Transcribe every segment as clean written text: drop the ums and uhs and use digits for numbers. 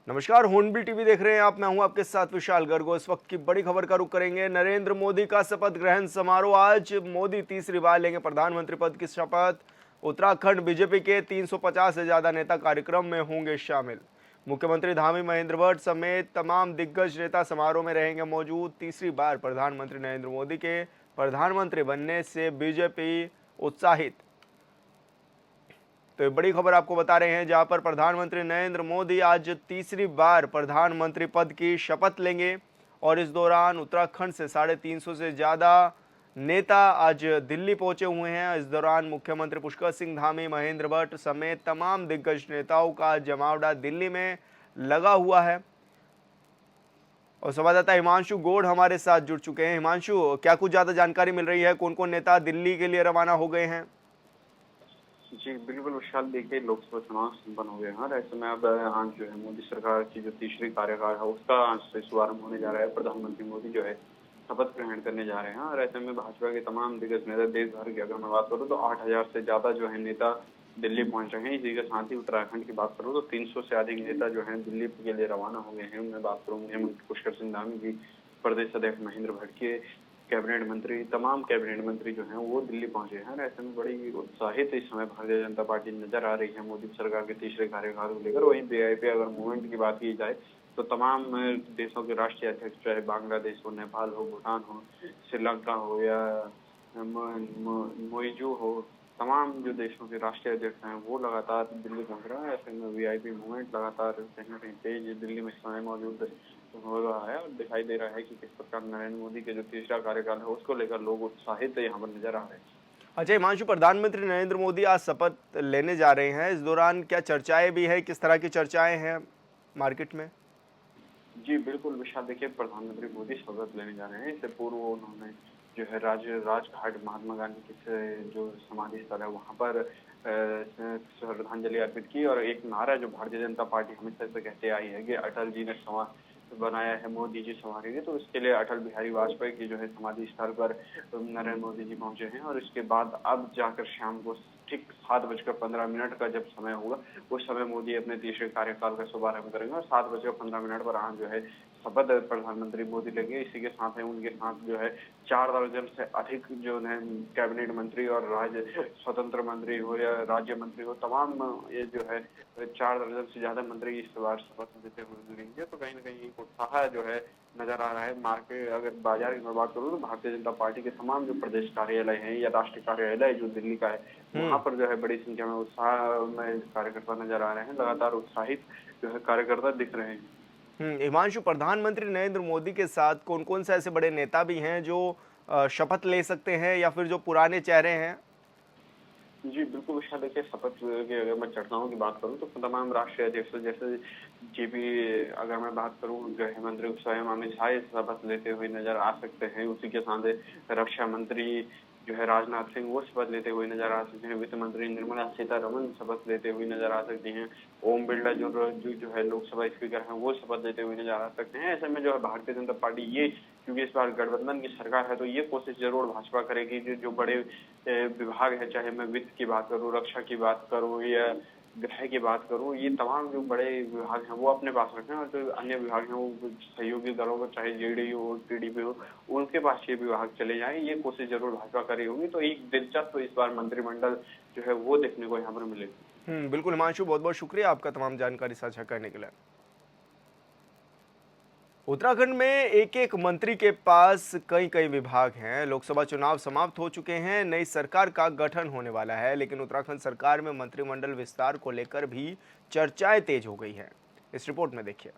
नमस्कार, hornbill TV देख रहे हैं आप। मैं हूं आपके साथ विशाल गर्ग। इस वक्त की बड़ी खबर का रुख करेंगे। नरेंद्र मोदी का शपथ ग्रहण समारोह। आज मोदी तीसरी बार लेंगे प्रधानमंत्री पद की शपथ। उत्तराखंड बीजेपी के 350 से ज्यादा नेता कार्यक्रम में होंगे शामिल। मुख्यमंत्री धामी महेंद्र भट्ट समेत तमाम दिग्गज नेता समारोह में रहेंगे मौजूद। तीसरी बार प्रधानमंत्री नरेंद्र मोदी के प्रधानमंत्री बनने से बीजेपी उत्साहित। तो ये बड़ी खबर आपको बता रहे हैं, जहां पर प्रधानमंत्री नरेंद्र मोदी आज तीसरी बार प्रधानमंत्री पद की शपथ लेंगे और इस दौरान उत्तराखंड से 350 से ज़्यादा नेता आज दिल्ली पहुंचे हुए हैं। इस दौरान मुख्यमंत्री पुष्कर सिंह धामी, महेंद्र भट्ट समेत तमाम दिग्गज नेताओं का जमावड़ा दिल्ली में लगा हुआ है। और संवाददाता हिमांशु गौड़ हमारे साथ जुड़ चुके हैं। हिमांशु, क्या कुछ ज़्यादा जानकारी मिल रही है? कौन कौन नेता दिल्ली के लिए रवाना हो गए हैं? जी, बिल्कुल विशाल। देखिए, लोकसभा चुनाव संपन्न हो गए हैं और ऐसे में अब आज जो है मोदी सरकार की जो तीसरी कार्यकाल है उसका आज से शुभारंभ होने जा रहा है। प्रधानमंत्री मोदी जो है शपथ ग्रहण करने जा रहे हैं और ऐसे में भाजपा के तमाम दिग्गज नेता देश भर की अगर मैं बात करूँ तो 8,000 से ज्यादा जो है नेता दिल्ली पहुंच रहे हैं। इसी के साथ ही उत्तराखंड की बात करूँ तो 300 से अधिक नेता जो है दिल्ली के लिए रवाना हो गए हैं। मैं बात करूँ मुख्यमंत्री पुष्कर सिंह धामी की, प्रदेश अध्यक्ष महेंद्र भट्ट के, कैबिनेट मंत्री, तमाम कैबिनेट मंत्री जो हैं वो दिल्ली पहुंचे हैं। ऐसे में बड़ी उत्साहित इस समय भारतीय जनता पार्टी नजर आ रही है मोदी सरकार के तीसरे कार्यकाल को लेकर। वहीं वीआईपी अगर मूवमेंट की बात की जाए तो तमाम देशों के राष्ट्रीय अध्यक्ष, चाहे बांग्लादेश हो, नेपाल हो, भूटान हो, श्रीलंका हो या मोइजू हो, तमाम जो देशों के राष्ट्रीय अध्यक्ष हैं वो लगातार दिल्ली पहुंच रहे हैं। ऐसे में वीआईपी मूवमेंट लगातार कहीं न कहीं तेज दिल्ली में इस समय मौजूद हो रहा है और दिखाई दे रहा है कि किस प्रकार नरेंद्र मोदी के जो तीसरा कार्यकाल है उसको लेकर लोग उत्साहित यहाँ पर नजर आ रहे हैं। अच्छा हिमांशु, प्रधानमंत्री नरेंद्र मोदी आज शपथ लेने जा रहे हैं। इस दौरान क्या चर्चाएं भी है? किस तरह की चर्चाएं हैं मार्केट में? जी, बिल्कुल विशाल। देखिए, प्रधानमंत्री मोदी शपथ लेने जा रहे हैं। इससे पूर्व उन्होंने जो है राजघाट महात्मा गांधी की जो समाधि स्थल है वहां पर श्रद्धांजलि अर्पित की और एक नारा जो भारतीय जनता पार्टी हमेशा से कहते आई है कि अटल जी ने बनाया है, मोदी जी संवारेंगे, तो इसके लिए अटल बिहारी वाजपेयी की जो है समाधि स्थल पर नरेंद्र मोदी जी पहुंचे हैं। और इसके बाद अब जाकर शाम को ठीक 7:15 का जब समय होगा उस समय मोदी अपने तीसरे कार्यकाल का शुभारंभ करेंगे और 7:15 पर आज जो है शपथ प्रधानमंत्री मोदी लेंगे। इसी के साथ है उनके साथ जो है 4 दर्जन से अधिक जो है कैबिनेट मंत्री और राज्य स्वतंत्र मंत्री हो या राज्य मंत्री हो, तमाम ये जो है 4 दर्जन से ज्यादा मंत्री इस बार शपथ लेते हुए लेंगे। तो कहीं न कहीं एक उत्साह जो है नजर आ रहा है। मार्केट अगर बाजार की मैं बात करूँ तो भारतीय जनता पार्टी के तमाम जो प्रदेश कार्यालय हैं या राष्ट्रीय कार्यालय जो दिल्ली का है वहाँ पर जो है बड़ी संख्या में उत्साह में कार्यकर्ता नजर आ रहे हैं। लगातार उत्साहित जो है कार्यकर्ता दिख रहे हैं। हिमांशु, प्रधानमंत्री नरेंद्र मोदी के साथ कौन कौन से ऐसे बड़े नेता भी हैं जो शपथ ले सकते हैं या फिर जो पुराने चेहरे हैं? जी, बिल्कुल विशाल। देखिए, शपथ की अगर मैं चर्चाओं की बात करूं तो तमाम राष्ट्रीय अध्यक्ष जैसे जेपी, अगर मैं बात करूं गृह मंत्री स्वयं अमित शाह शपथ लेते हुए नजर आ सकते हैं। उसी के साथ रक्षा मंत्री जो है राजनाथ सिंह वो शपथ लेते हुए नजर आ सकते हैं। वित्त मंत्री निर्मला सीतारमण शपथ लेते हुए नजर आ सकती हैं। ओम बिरला जो है लोकसभा स्पीकर हैं वो शपथ लेते हुए नजर आ सकते हैं। ऐसे में जो है भारतीय जनता पार्टी ये, क्योंकि इस बार गठबंधन की सरकार है तो ये कोशिश जरूर भाजपा करेगी कि जो बड़े विभाग है, चाहे मैं वित्त की बात करूँ, रक्षा की बात करूँ या गृह की बात करूँ, ये तमाम जो बड़े विभाग हैं वो अपने पास रखें और जो अन्य विभाग हैं वो सहयोगी दलों को, चाहे जेडीयू हो, टीडीपी हो, उनके पास ये विभाग चले जाएं। ये कोशिश जरूर भाजपा करी होगी। तो एक दिलचस्प इस बार मंत्रिमंडल जो है वो देखने को यहाँ पर मिलेगा। बिल्कुल हिमांशु, बहुत बहुत शुक्रिया आपका तमाम जानकारी साझा करने के लिए। उत्तराखंड में एक एक मंत्री के पास कई कई विभाग हैं। लोकसभा चुनाव समाप्त हो चुके हैं, नई सरकार का गठन होने वाला है, लेकिन उत्तराखंड सरकार में मंत्रिमंडल विस्तार को लेकर भी चर्चाएं तेज हो गई हैं। इस रिपोर्ट में देखिए।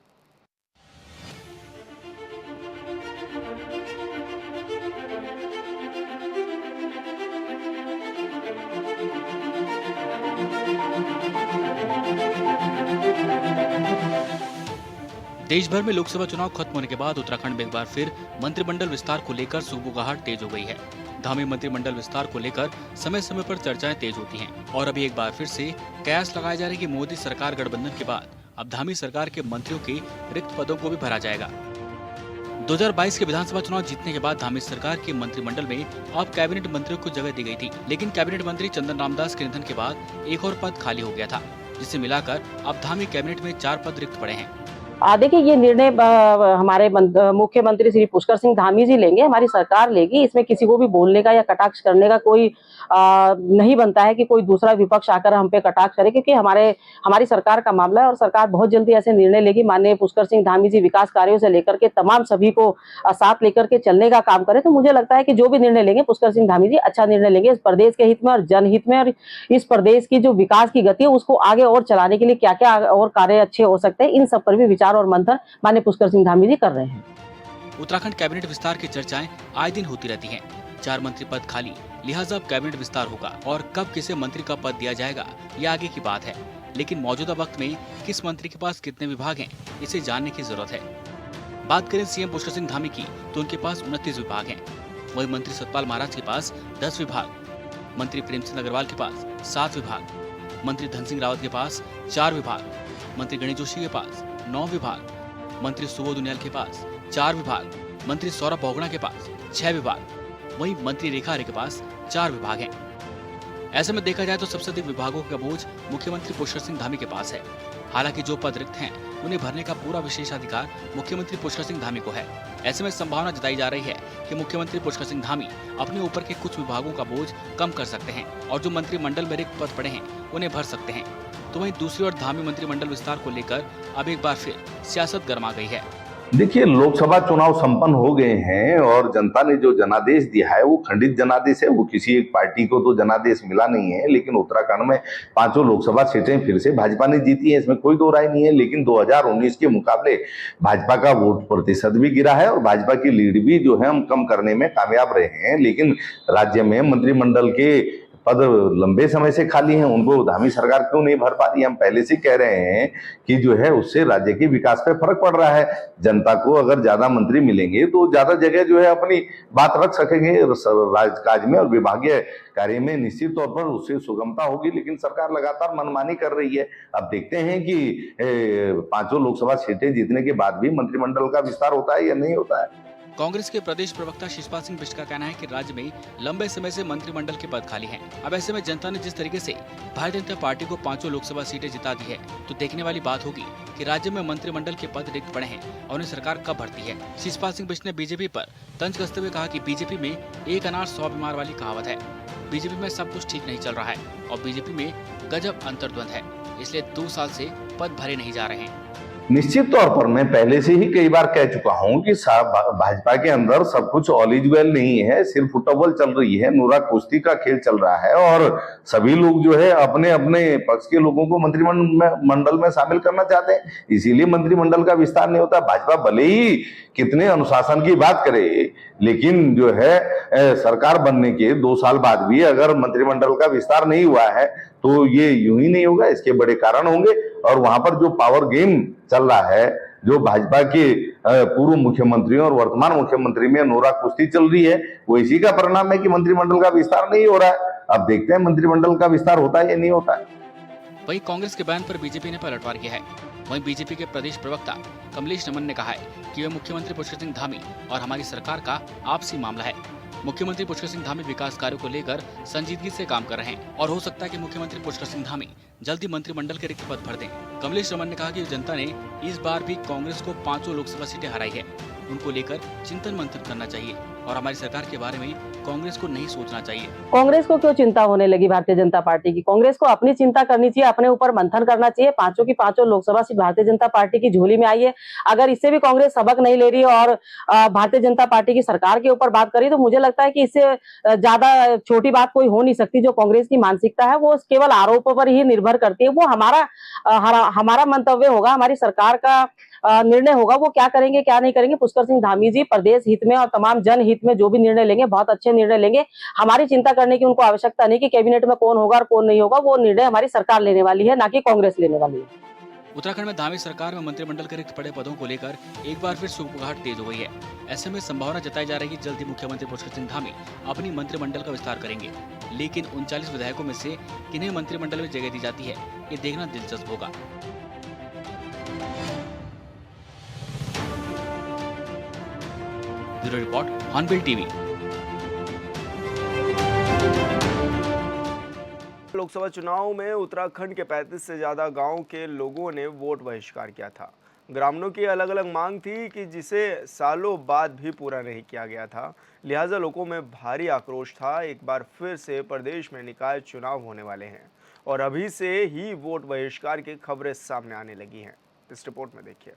देश भर में लोकसभा चुनाव खत्म होने के बाद उत्तराखंड में एक बार फिर मंत्रिमंडल विस्तार को लेकर सुगबुगाहट तेज हो गई है। धामी मंत्रिमंडल विस्तार को लेकर समय समय पर चर्चाएं तेज होती हैं और अभी एक बार फिर से कयास लगाया जा रहा है कि मोदी सरकार गठबंधन के बाद अब धामी सरकार के मंत्रियों के रिक्त पदों को भी भरा जाएगा। 2022 के विधानसभा चुनाव जीतने के बाद धामी सरकार के मंत्रिमंडल में अब कैबिनेट मंत्रियों को जगह दी गई थी, लेकिन कैबिनेट मंत्री चंदन रामदास के निधन के बाद एक और पद खाली हो गया था, जिसे मिलाकर अब धामी कैबिनेट में 4 पद रिक्त पड़े हैं। देखिए ये निर्णय हमारे मुख्यमंत्री श्री पुष्कर सिंह धामी जी लेंगे, हमारी सरकार लेगी। इसमें किसी को भी बोलने का या कटाक्ष करने का कोई नहीं बनता है कि कोई दूसरा विपक्ष आकर हम पे कटाक्ष करे, क्योंकि हमारी सरकार का मामला है और सरकार बहुत जल्दी ऐसे निर्णय लेगी। माननीय पुष्कर सिंह धामी जी विकास कार्यों से लेकर के तमाम सभी को साथ लेकर के चलने का काम करें। तो मुझे लगता है कि जो भी निर्णय लेंगे पुष्कर सिंह धामी जी अच्छा निर्णय लेंगे इस प्रदेश के हित में और जनहित में, और इस प्रदेश की जो विकास की गति है उसको आगे और चलाने के लिए क्या क्या और कार्य अच्छे हो सकते हैं, इन सब पर भी विचार और मंथन माननीय पुष्कर सिंह धामी जी कर रहे हैं। उत्तराखंड कैबिनेट विस्तार की चर्चाएं आए दिन होती रहती हैं। 4 मंत्री पद खाली, लिहाजा अब कैबिनेट विस्तार होगा और कब किसे मंत्री का पद दिया जाएगा ये आगे की बात है। लेकिन मौजूदा वक्त में किस मंत्री के पास कितने विभाग हैं, इसे जानने की जरूरत है। बात करें सीएम पुष्कर सिंह धामी की तो उनके पास 29 विभाग हैं। वही मंत्री सतपाल महाराज के पास 10 विभाग, मंत्री प्रेम सिंह अग्रवाल के पास 7 विभाग, मंत्री धन सिंह रावत के पास 4 विभाग, मंत्री गणेश जोशी के पास 9 विभाग, मंत्री सुबोध उनियाल के पास 4 विभाग, मंत्री सौरभ बोगड़ा के पास 6 विभाग, वहीं मंत्री रेखा आर्य के पास 4 विभाग हैं। ऐसे में देखा जाए तो सबसे अधिक विभागों का बोझ मुख्यमंत्री पुष्कर सिंह धामी के पास है। हालांकि जो पद रिक्त हैं उन्हें भरने का पूरा विशेषाधिकार मुख्यमंत्री पुष्कर सिंह धामी को है। ऐसे में संभावना जताई जा रही है कि मुख्यमंत्री पुष्कर सिंह धामी अपने ऊपर के कुछ विभागों का बोझ कम कर सकते हैं और जो मंत्रिमंडल में रिक्त पद पड़े हैं उन्हें भर सकते हैं। तो वहीं दूसरी ओर धामी मंत्रिमंडल विस्तार को लेकर अब एक बार फिर सियासत गर्मा गई है। देखिए, लोकसभा चुनाव संपन्न हो गए हैं और जनता ने जो जनादेश दिया है वो खंडित जनादेश है। वो किसी एक पार्टी को तो जनादेश मिला नहीं है, लेकिन उत्तराखंड में 5 लोकसभा सीटें फिर से भाजपा ने जीती है, इसमें कोई दो राय नहीं है। लेकिन 2019 के मुकाबले भाजपा का वोट प्रतिशत भी गिरा है और भाजपा की लीड भी जो है हम कम करने में कामयाब रहे हैं। लेकिन राज्य में मंत्रिमंडल के पद लंबे समय से खाली हैं, उनको धामी सरकार क्यों नहीं भर पा रही है? हम पहले से कह रहे हैं कि जो है उससे राज्य के विकास पे फर्क पड़ रहा है। जनता को अगर ज्यादा मंत्री मिलेंगे तो ज्यादा जगह जो है अपनी बात रख सकेंगे राजकाज में और विभागीय कार्य में, निश्चित तौर पर उससे सुगमता होगी। लेकिन सरकार लगातार मनमानी कर रही है। अब देखते हैं कि 5 लोकसभा सीटें जीतने के बाद भी मंत्रिमंडल का विस्तार होता है या नहीं होता है। कांग्रेस के प्रदेश प्रवक्ता शिषपाल सिंह बिष्ट का कहना है कि राज्य में लंबे समय से मंत्रिमंडल के पद खाली हैं। अब ऐसे में जनता ने जिस तरीके से भारतीय जनता पार्टी को 5 लोकसभा सीटें जिता दी है, तो देखने वाली बात होगी कि राज्य में मंत्रिमंडल के पद रिक्त पड़े हैं और उन्हें सरकार कब भरती है। शिषपाल सिंह बिष्ट ने बीजेपी पर तंज कसते हुए कहा कि बीजेपी में एक अनार 100 बीमार वाली कहावत है। बीजेपी में सब कुछ ठीक नहीं चल रहा है और बीजेपी में गजब अंतर्द्वंद है, इसलिए 2 साल से पद भरे नहीं जा रहे हैं। निश्चित तौर पर मैं पहले से ही कई बार कह चुका हूं कि भाजपा के अंदर सब कुछ ऑल इज वेल नहीं है, सिर्फ फुटबॉल चल रही है, नूरा कुश्ती का खेल चल रहा है और सभी लोग जो है अपने अपने पक्ष के लोगों को मंत्रिमंडल में शामिल करना चाहते हैं, इसीलिए मंत्रिमंडल का विस्तार नहीं होता। भाजपा भले ही कितने अनुशासन की बात करे, लेकिन जो है सरकार बनने के 2 साल बाद भी अगर मंत्रिमंडल का विस्तार नहीं हुआ है तो ये यूं ही नहीं होगा। इसके बड़े कारण होंगे और वहां पर जो पावर गेम चल रहा है, जो भाजपा के पूर्व मुख्यमंत्री और वर्तमान मुख्यमंत्री में नोरा कुश्ती चल रही है, वो इसी का परिणाम है कि मंत्रिमंडल का विस्तार नहीं हो रहा है। अब देखते हैं मंत्रिमंडल का विस्तार होता है या नहीं होता है। वहीं कांग्रेस के बयान पर बीजेपी ने पलटवार किया है। वहीं बीजेपी के प्रदेश प्रवक्ता कमलेश नमन ने कहा है कि वे मुख्यमंत्री पुष्कर सिंह धामी और हमारी सरकार का आपसी मामला है। मुख्यमंत्री पुष्कर सिंह धामी विकास कार्यों को लेकर संजीदगी से काम कर रहे हैं और हो सकता है कि मुख्यमंत्री पुष्कर सिंह धामी जल्दी मंत्रिमंडल के रिक्त पद भर दें। कमलेश नमन ने कहा कि जनता ने इस बार भी कांग्रेस को 5 लोकसभा सीटें हराई है, उनको लेकर चिंतन मंथन करना चाहिए और हमारी सरकार के बारे में कांग्रेस को नहीं सोचना चाहिए। कांग्रेस को क्यों चिंता होने लगी भारतीय जनता पार्टी की? कांग्रेस को अपनी चिंता करनी चाहिए, अपने ऊपर मंथन करना चाहिए। 5 की 5 लोकसभा सीट भारतीय जनता पार्टी की झोली में आई है। अगर इससे भी कांग्रेस सबक नहीं ले रही और भारतीय जनता पार्टी की सरकार के ऊपर बात करी, तो मुझे लगता है कि इससे ज्यादा छोटी बात कोई हो नहीं सकती। जो कांग्रेस की मानसिकता है वो केवल आरोपों पर ही निर्भर करती है। वो हमारा मंतव्य होगा, हमारी सरकार का निर्णय होगा, वो क्या करेंगे क्या नहीं करेंगे। पुष्कर सिंह धामी जी प्रदेश हित में और तमाम जन हित में जो भी निर्णय लेंगे बहुत अच्छे निर्णय लेंगे। हमारी चिंता करने की उनको आवश्यकता नहीं कि कैबिनेट में कौन होगा और कौन नहीं होगा। वो निर्णय हमारी सरकार लेने वाली है, ना कि कांग्रेस लेने वाली है। उत्तराखंड में धामी सरकार में मंत्रिमंडल के रिक्त पड़े पदों को लेकर एक बार फिर सुगबुगाहट तेज हो गई है। ऐसे में संभावना जताई जा रही है कि जल्दी मुख्यमंत्री पुष्कर सिंह धामी अपनी मंत्रिमंडल का विस्तार करेंगे। लेकिन 39 विधायकों में से किन्हें मंत्रिमंडल में जगह दी जाती है, ये देखना दिलचस्प होगा। Bureau report, hornbill TV. Lok Sabha चुनाव में उत्तराखंड के 35 से ज्यादा गांव के लोगों ने वोट बहिष्कार किया था। ग्रामीणों की अलग अलग मांग थी कि जिसे सालों बाद भी पूरा नहीं किया गया था, लिहाजा लोगों में भारी आक्रोश था। एक बार फिर से प्रदेश में निकाय चुनाव होने वाले हैं और अभी से ही वोट बहिष्कार की खबरें सामने आने लगी हैं। इस रिपोर्ट में देखिए।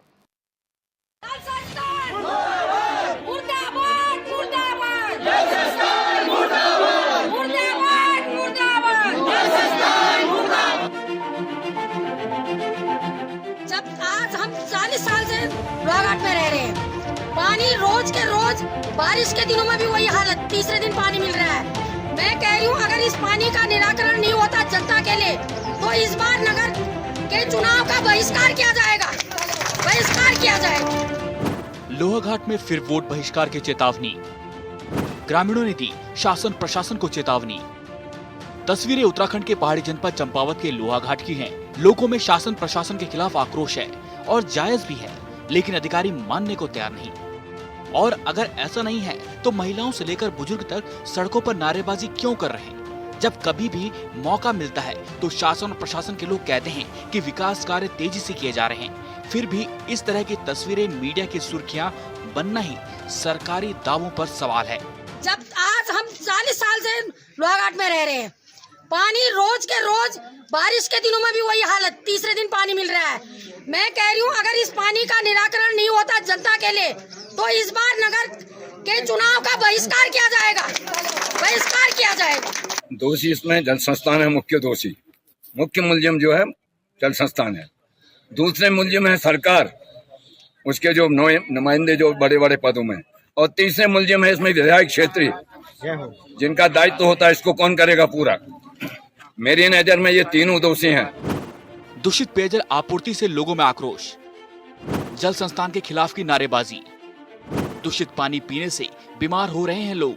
जब आज हम 40 साल से लोहाघाट में रह रहे हैं, पानी रोज के रोज, बारिश के दिनों में भी वही हालत, तीसरे दिन पानी मिल रहा है। मैं कह रही हूँ अगर इस पानी का निराकरण नहीं होता जनता के लिए तो इस बार नगर के चुनाव का बहिष्कार किया जाएगा, बहिष्कार किया जाएगा। लोहाघाट में फिर वोट बहिष्कार की चेतावनी, ग्रामीणों ने दी शासन प्रशासन को चेतावनी। तस्वीरें उत्तराखंड के पहाड़ी जनपद चंपावत के लोहाघाट की हैं। लोगों में शासन प्रशासन के खिलाफ आक्रोश है और जायज भी है, लेकिन अधिकारी मानने को तैयार नहीं। और अगर ऐसा नहीं है तो महिलाओं से लेकर बुजुर्ग तक सड़कों पर नारेबाजी क्यों कर रहे हैं? जब कभी भी मौका मिलता है तो शासन और प्रशासन के लोग कहते हैं कि विकास कार्य तेजी से किए जा रहे हैं, फिर भी इस तरह की तस्वीरें मीडिया की सुर्खियां बनना ही सरकारी दावों पर सवाल है। जब आज हम 40 साल से लोहाघाट में रह रहे हैं, पानी रोज के रोज, बारिश के दिनों में भी वही हालत, तीसरे दिन पानी मिल रहा है। मैं कह रही हूँ अगर इस पानी का निराकरण नहीं होता जनता के लिए तो इस बार नगर के चुनाव का बहिष्कार किया जाएगा, बहिष्कार किया जाएगा। दोषी इसमें जल संस्थान है, मुख्य दोषी, मुख्य मुलजिम जो है जल संस्थान है। दूसरे मुलजिम है सरकार, उसके जो नुमाइंदे जो बड़े बड़े पदों में, और तीसरे मुलजिम है इसमें विधायक क्षेत्रीय, जिनका दायित्व होता है इसको कौन करेगा पूरा। मेरी नजर में ये तीनों दोषी हैं। दूषित पेयजल आपूर्ति से लोगों में आक्रोश, जल संस्थान के खिलाफ की नारेबाजी, दूषित पानी पीने से बीमार हो रहे हैं लोग।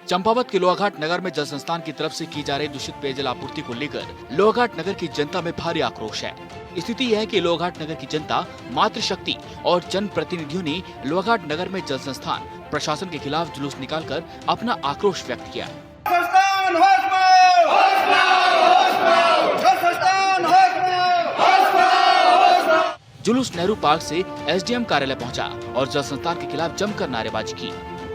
चंपावत के लोहाघाट नगर में जल संस्थान की तरफ से की जा रही दूषित पेयजल आपूर्ति को लेकर लोहाघाट नगर की जनता में भारी आक्रोश है। स्थिति यह है कि लोहाघाट नगर की जनता, मातृशक्ति और जनप्रतिनिधियों ने लोहाघाट नगर में जल संस्थान प्रशासन के खिलाफ जुलूस निकालकर अपना आक्रोश व्यक्त किया। जुलूस नेहरू पार्क से एसडीएम कार्यालय पहुंचा और जल संस्थान के खिलाफ जमकर नारेबाजी की।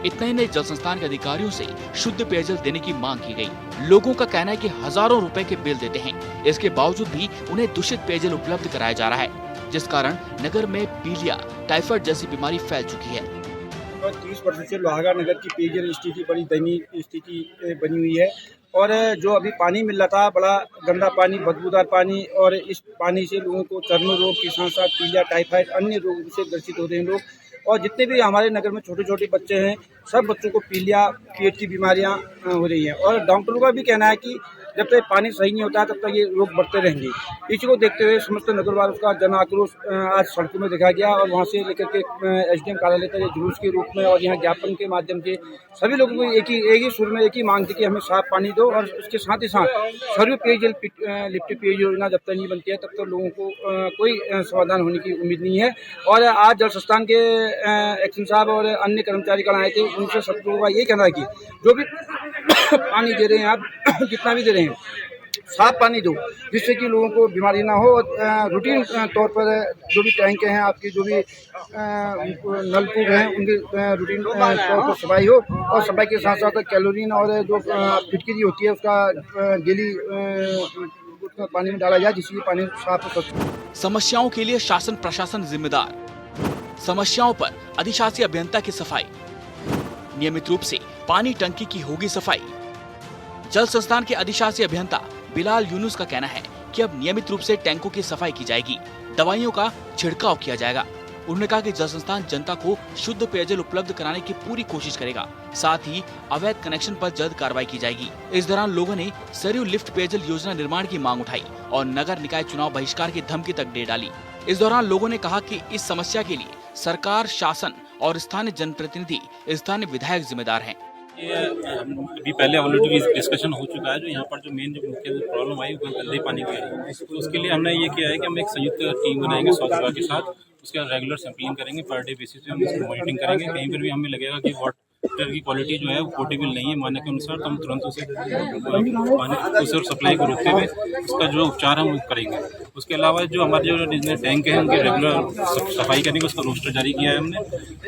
इतना ही नहीं, जल संस्थान के अधिकारियों से शुद्ध पेयजल देने की मांग की गई। लोगों का कहना है कि हजारों रुपए के बिल देते हैं, इसके बावजूद भी उन्हें दूषित पेयजल उपलब्ध कराया जा रहा है, जिस कारण नगर में पीलिया, टाइफाइड जैसी बीमारी फैल चुकी है। 30 वर्ष से लोहाघाट नगर की पेयजल स्थिति बड़ी दयनीय स्थिति बनी हुई है और जो अभी पानी मिल रहा था बड़ा गंदा पानी, बदबूदार पानी, और इस पानी से लोगों को चर्म रोग के साथ साथ पीलिया, टाइफाइड, अन्य रोगों से ग्रसित हो रहे हैं लोग। और जितने भी हमारे नगर में छोटे छोटे बच्चे हैं, सब बच्चों को पीलिया, पेट की बीमारियां हो रही हैं। और डॉक्टरों का भी कहना है कि जब तक पानी सही नहीं होता तब तक ये रोग बढ़ते रहेंगे। इसी को देखते हुए समस्त नगरवासियों का जन आक्रोश आज सड़कों में देखा गया और वहाँ से लेकर के एसडीएम कार्यालय तक जुलूस के रूप में और यहाँ ज्ञापन के माध्यम से सभी लोगों को एक ही सुर में एक ही मांग थी कि हमें साफ पानी दो। और उसके साथ ही साथ सर्व पेयजल लिफ्ट पेयजल योजना जब तक नहीं बनती है तब तक लोगों को कोई समाधान होने की उम्मीद नहीं है। और आज जल संस्थान के एक्शन साहब और अन्य कर्मचारी कल आए थे, उनसे सब लोगों का यही कहना है कि जो भी पानी दे रहे हैं आप, कितना भी दे रहे हैं, साफ पानी दो जिससे कि लोगों को बीमारी ना हो। और रूटीन तौर पर जो भी टैंक हैं आपके, जो भी नलकूप हैं, उनके रूटीन तौर पर सफाई हो। और सफाई के साथ साथ कैलोरीन और जो फिटकरी होती है उसका डेली पानी में डाला जाए जिससे पानी साफ हो। समस्याओं के लिए शासन प्रशासन जिम्मेदार, समस्याओं पर अधिशासी अभियंता की सफाई, नियमित रूप से पानी टंकी की होगी सफाई। जल संस्थान के अधिशासी अभियंता बिलाल यूनुस का कहना है कि अब नियमित रूप से टैंकों की सफाई की जाएगी, दवाइयों का छिड़काव किया जाएगा। उन्होंने कहा कि जल संस्थान जनता को शुद्ध पेयजल उपलब्ध कराने की पूरी कोशिश करेगा, साथ ही अवैध कनेक्शन पर जल्द कार्रवाई की जाएगी। इस दौरान लोगों ने सरयू लिफ्ट पेयजल योजना निर्माण की मांग उठाई और नगर निकाय चुनाव बहिष्कार की धमकी तक दे डाली। इस दौरान लोगों ने कहा कि इस समस्या के लिए सरकार, शासन और स्थानीय जनप्रतिनिधि, स्थानीय विधायक जिम्मेदार हैं। अभी पहले ऑलरेडी डिस्कशन हो चुका है। जो यहाँ पर जो मेन जो मुख्य प्रॉब्लम आई वो गंदे पानी की आई, तो उसके लिए हमने ये किया है कि हम एक संयुक्त टीम बनाएंगे स्वास्थ्य विभाग के साथ, उसका रेगुलर सैंपलिंग करेंगे, पर डे बेसिस पे हम इसकी मॉनिटरिंग करेंगे। कहीं पर भी हमें लगेगा कि वाटर की क्वालिटी जो है वो पोर्टेबल नहीं है मानक के अनुसार, तो हम तुरंत उसे सप्लाई को रोकते हुए उसका जो उपचार हम करेंगे। उसके अलावा जो हमारे जो जितने टैंक हैं उनकी रेगुलर सफाई करने का उसका रोस्टर जारी किया है हमने,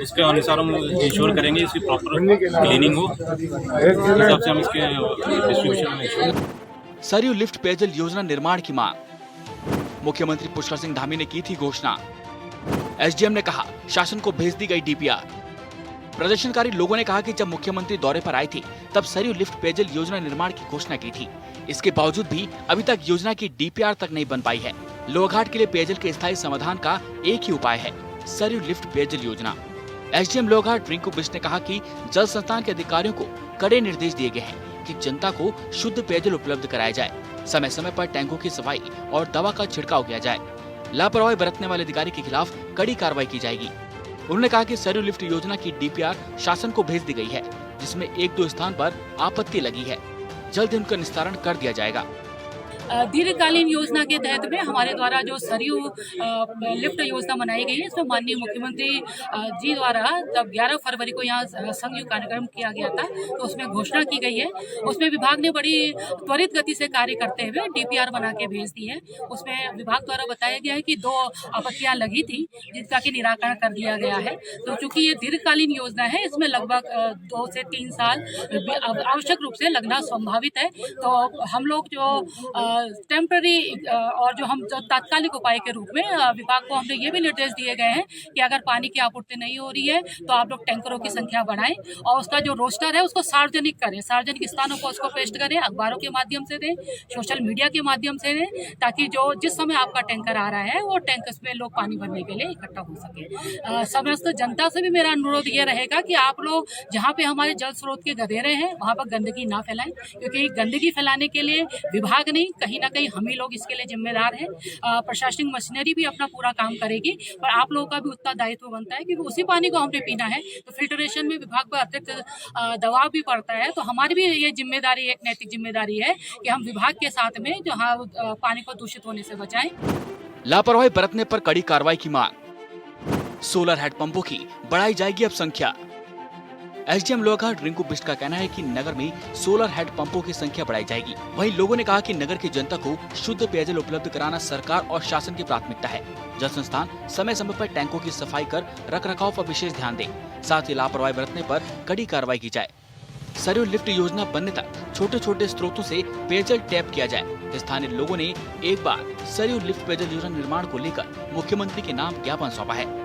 उसके अनुसार हम इंश्योर करेंगे इसकी प्रॉपर क्लीनिंग हो, इस हिसाब से हम इसके डिस्ट्रीब्यूशन में इंश्योर। सरयू लिफ्ट पेयजल योजना निर्माण की मांग, मुख्यमंत्री पुष्कर सिंह धामी ने की थी घोषणा। एसडीएम ने कहा शासन को भेज दी गई डीपीआर। प्रदर्शनकारी लोगों ने कहा कि जब मुख्यमंत्री दौरे पर आए थे तब सरयू लिफ्ट पेयजल योजना निर्माण की घोषणा की थी। इसके बावजूद भी अभी तक योजना की डीपीआर तक नहीं बन पाई है। लोहाघाट के लिए पेयजल के स्थायी समाधान का एक ही उपाय है, सरयू लिफ्ट पेयजल योजना। एसडीएम लोहाघाट रिंकू बिष्ट ने कहा कि जल संस्थान के अधिकारियों को कड़े निर्देश दिए गए हैं कि जनता को शुद्ध पेयजल उपलब्ध कराया जाए, समय समय पर टैंकों की सफाई और दवा का छिड़काव किया जाए। लापरवाही बरतने वाले अधिकारी के खिलाफ कड़ी कार्रवाई की जाएगी। उन्होंने कहा कि सरयू लिफ्ट योजना की डीपीआर शासन को भेज दी गई है, जिसमें 1-2 स्थान पर आपत्ति लगी है। जल्द ही उनका निस्तारण कर दिया जाएगा। दीर्घकालीन योजना के तहत में हमारे द्वारा जो सरयू लिफ्ट योजना बनाई गई है, इसमें माननीय मुख्यमंत्री जी द्वारा जब 11 फरवरी को यहाँ संयुक्त कार्यक्रम किया गया था तो उसमें घोषणा की गई है। उसमें विभाग ने बड़ी त्वरित गति से कार्य करते हुए डीपीआर बना के भेज दी है। उसमें विभाग द्वारा बताया गया है कि 2 आपत्तियां लगी थी जिसका कि निराकरण कर दिया गया है। तो चूंकि ये दीर्घकालीन योजना है, इसमें लगभग 2 से 3 साल आवश्यक रूप से लगना संभावित है। तो हम लोग जो टेम्पररी और जो तात्कालिक उपाय के रूप में विभाग को हमने ये भी निर्देश दिए गए हैं कि अगर पानी की आपूर्ति नहीं हो रही है तो आप लोग टैंकरों की संख्या बढ़ाएं और उसका जो रोस्टर है उसको सार्वजनिक करें, सार्वजनिक स्थानों पर उसको पेस्ट करें, अखबारों के माध्यम से दें, सोशल मीडिया के माध्यम से दें, ताकि जो जिस समय आपका टैंकर आ रहा है वो टैंकर्स में लोग पानी भरने के लिए इकट्ठा हो सके। समस्त जनता से भी मेरा अनुरोध ये रहेगा कि आप लोग जहाँ पे हमारे जल स्रोत के गधेरे हैं वहाँ पर गंदगी ना फैलाएं, क्योंकि गंदगी फैलाने के लिए विभाग नहीं, कहीं ना कहीं हम ही लोग इसके लिए जिम्मेदार हैं। प्रशासनिक मशीनरी भी अपना पूरा काम करेगी, पर आप लोगों का भी उतना दायित्व बनता है क्योंकि उसी पानी को हमने पीना है। तो फिल्ट्रेशन में विभाग पर अतिरिक्त दबाव भी पड़ता है। तो हमारी भी ये जिम्मेदारी, एक नैतिक जिम्मेदारी है कि हम विभाग के साथ में जो पानी को दूषित होने से बचाएं। लापरवाही बरतने पर कड़ी कार्रवाई की मांग, सोलर हेडपंपों की बढ़ाई जाएगी अब संख्या। एसडीएम लोहाघाट रिंकू बिष्ट का कहना है कि नगर में सोलर हेड पंपों की संख्या बढ़ाई जाएगी। वहीं लोगों ने कहा कि नगर की जनता को शुद्ध पेयजल उपलब्ध कराना सरकार और शासन की प्राथमिकता है। जल संस्थान समय समय पर टैंकों की सफाई कर रखरखाव पर विशेष ध्यान दे, साथ ही लापरवाही बरतने पर कड़ी कार्रवाई की जाए। सरयू लिफ्ट योजना बनने तक छोटे छोटे स्रोतों से पेयजल टैप किया जाए। स्थानीय लोगों ने एक बार सरयू लिफ्ट पेयजल योजना निर्माण को लेकर मुख्यमंत्री के नाम ज्ञापन सौंपा है।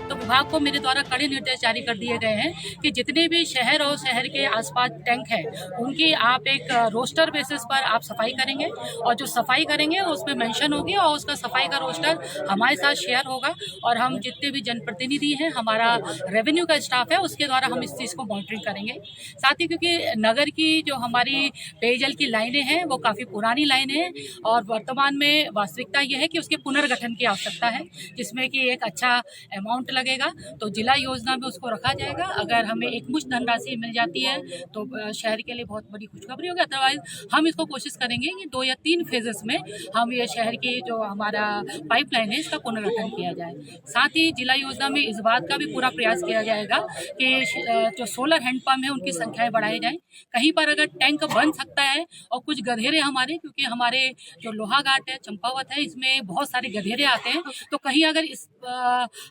तो विभाग को मेरे द्वारा कड़े निर्देश जारी कर दिए गए हैं कि जितने भी शहर और शहर के आसपास टैंक है उनकी आप एक रोस्टर बेसिस पर आप सफाई करेंगे और जो सफाई करेंगे उसमें मेंशन होगी और उसका सफाई का रोस्टर हमारे साथ शेयर होगा और हम जितने भी जनप्रतिनिधि हैं, हमारा रेवेन्यू का स्टाफ है, उसके द्वारा हम इस चीज़ को मॉनिटरिंग करेंगे। साथ ही क्योंकि नगर की जो हमारी पेयजल की लाइनें हैं वो काफ़ी पुरानी लाइनें हैं और वर्तमान में वास्तविकता ये है कि उसके पुनर्गठन की आवश्यकता है, जिसमें कि एक अच्छा अमाउंट लगेगा। तो जिला योजना में उसको रखा जाएगा। अगर हमें एक मुश्त धनराशि मिल जाती है तो शहर के लिए बहुत बड़ी खुशखबरी होगी। अदरवाइज हम इसको कोशिश करेंगे कि 2 या 3 फेजेस में हम ये शहर की जो हमारा पाइपलाइन है इसका पुनर्गठन किया जाए। साथ ही जिला योजना में इस बात का भी पूरा प्रयास किया जाएगा कि जो सोलर हैंडपम्प है उनकी संख्याएं बढ़ाई जाएं। कहीं पर अगर टैंक बन सकता है और कुछ गधेरे हमारे, क्योंकि हमारे जो लोहाघाट है, चंपावत है, इसमें बहुत सारे गधेरे आते हैं, तो कहीं अगर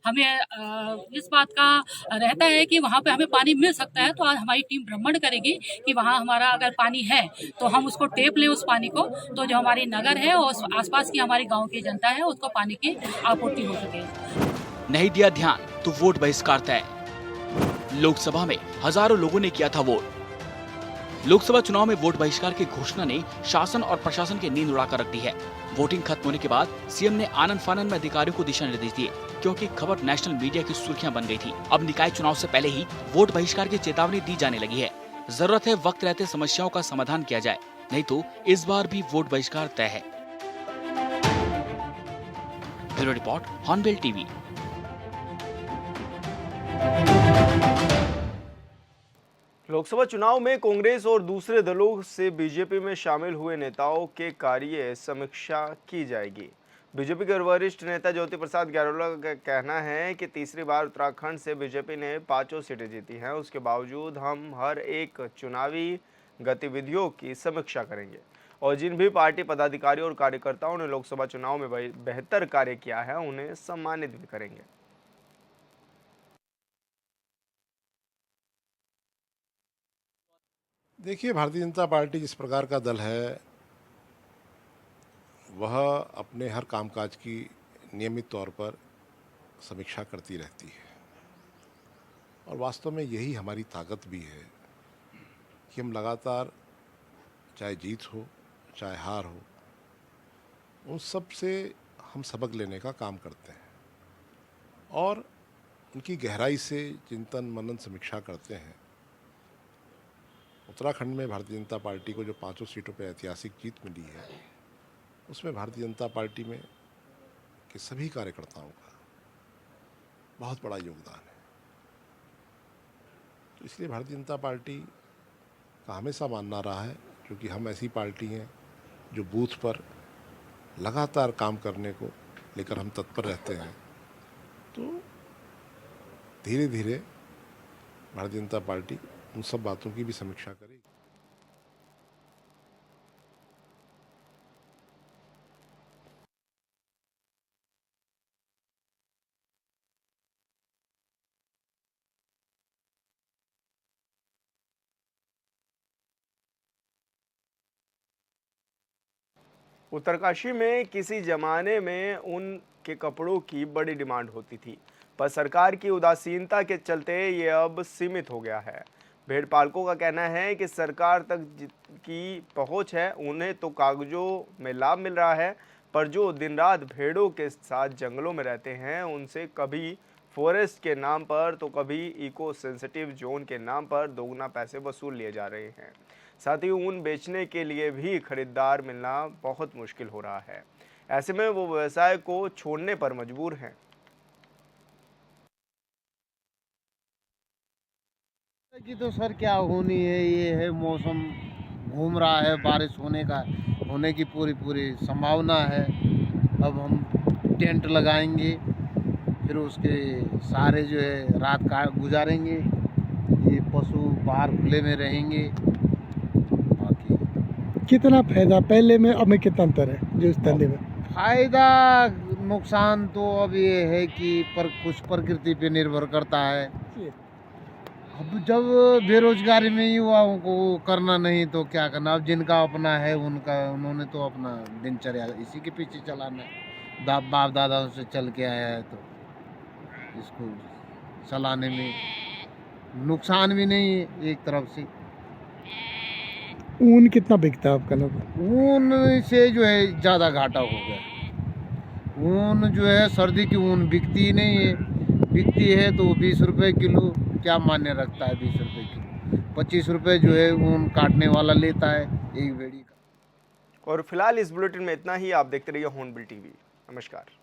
हमें इस बात का रहता है कि वहाँ पे हमें पानी मिल सकता है तो आज हमारी टीम भ्रमण करेगी कि वहाँ हमारा अगर पानी है तो हम उसको टेप लें उस पानी को, तो जो हमारी नगर है और आसपास की हमारे गांव की जनता है उसको पानी की आपूर्ति हो सके। नहीं दिया ध्यान तो वोट बहिष्कार तय। लोकसभा में हजारों लोगों ने किया था वोट। लोकसभा चुनाव में वोट बहिष्कार की घोषणा ने शासन और प्रशासन की नींद उड़ाकर रख दी है। वोटिंग खत्म होने के बाद सीएम ने आनन फानन में अधिकारियों को दिशा निर्देश दिए, क्योंकि खबर नेशनल मीडिया की सुर्खियां बन गई थी। अब निकाय चुनाव से पहले ही वोट बहिष्कार की चेतावनी दी जाने लगी है। जरूरत है वक्त रहते समस्याओं का समाधान किया जाए, नहीं तो इस बार भी वोट बहिष्कार तय है। Bureau report, hornbill TV. Lok Sabha चुनाव में कांग्रेस और दूसरे दलों से बीजेपी में शामिल हुए नेताओं के कार्य समीक्षा की जाएगी। बीजेपी के वरिष्ठ नेता ज्योति प्रसाद गैरोला का कहना है कि तीसरी बार उत्तराखंड से बीजेपी ने 5 सीटें जीती हैं। उसके बावजूद हम हर एक चुनावी गतिविधियों की समीक्षा करेंगे और जिन भी पार्टी पदाधिकारियों और कार्यकर्ताओं ने लोकसभा चुनाव में बेहतर कार्य किया है उन्हें सम्मानित भी करेंगे। देखिए, भारतीय जनता पार्टी जिस प्रकार का दल है वह अपने हर कामकाज की नियमित तौर पर समीक्षा करती रहती है और वास्तव में यही हमारी ताकत भी है कि हम लगातार, चाहे जीत हो चाहे हार हो, उन सब से हम सबक लेने का काम करते हैं और उनकी गहराई से चिंतन मनन समीक्षा करते हैं। उत्तराखंड में भारतीय जनता पार्टी को जो 5 सीटों पर ऐतिहासिक जीत मिली है उसमें भारतीय जनता पार्टी में के सभी कार्यकर्ताओं का बहुत बड़ा योगदान है। तो इसलिए भारतीय जनता पार्टी का हमेशा मानना रहा है, क्योंकि हम ऐसी पार्टी हैं जो बूथ पर लगातार काम करने को लेकर हम तत्पर रहते हैं। तो धीरे धीरे भारतीय जनता पार्टी उन सब बातों की भी समीक्षा करेगी। उत्तरकाशी में किसी जमाने में ऊन के कपड़ों की बड़ी डिमांड होती थी, पर सरकार की उदासीनता के चलते ये अब सीमित हो गया है। भेड़ पालकों का कहना है कि सरकार तक की पहुंच है, उन्हें तो कागजों में लाभ मिल रहा है, पर जो दिन रात भेड़ों के साथ जंगलों में रहते हैं उनसे कभी फॉरेस्ट के नाम पर तो कभी इको सेंसिटिव जोन के नाम पर दोगुना पैसे वसूल लिए जा रहे हैं। साथ ही ऊन बेचने के लिए भी खरीदार मिलना बहुत मुश्किल हो रहा है। ऐसे में वो व्यवसाय को छोड़ने पर मजबूर हैं। की तो सर क्या होनी है, ये है मौसम घूम रहा है, बारिश होने की पूरी संभावना है। अब हम टेंट लगाएंगे, फिर उसके सारे जो है रात का गुजारेंगे। ये पशु बाहर खुले में रहेंगे। कितना फायदा पहले में अब में कितना अंतर है जो इस धंधे में? फायदा नुकसान तो अब ये है कि कुछ प्रकृति पे निर्भर करता है। अब जब बेरोजगारी में युवाओं को करना नहीं तो क्या करना। अब जिनका अपना है उन्होंने तो अपना दिनचर्या इसी के पीछे चलाना है। बाप दादाओं से चल के आया है तो इसको चलाने में नुकसान भी नहीं है एक तरफ से। ऊन कितना बिकता है आपका? ऊन से जो है ज़्यादा घाटा हो गया। ऊन जो है सर्दी की ऊन बिकती ही नहीं है, बिकती है तो 20 रुपये किलो। क्या मान्य रखता है 20 रुपये किलो? 25 रुपये जो है ऊन काटने वाला लेता है एक बेड़ी का। और फिलहाल इस बुलेटिन में इतना ही। आप देखते रहिए हॉर्नबिल टीवी। नमस्कार।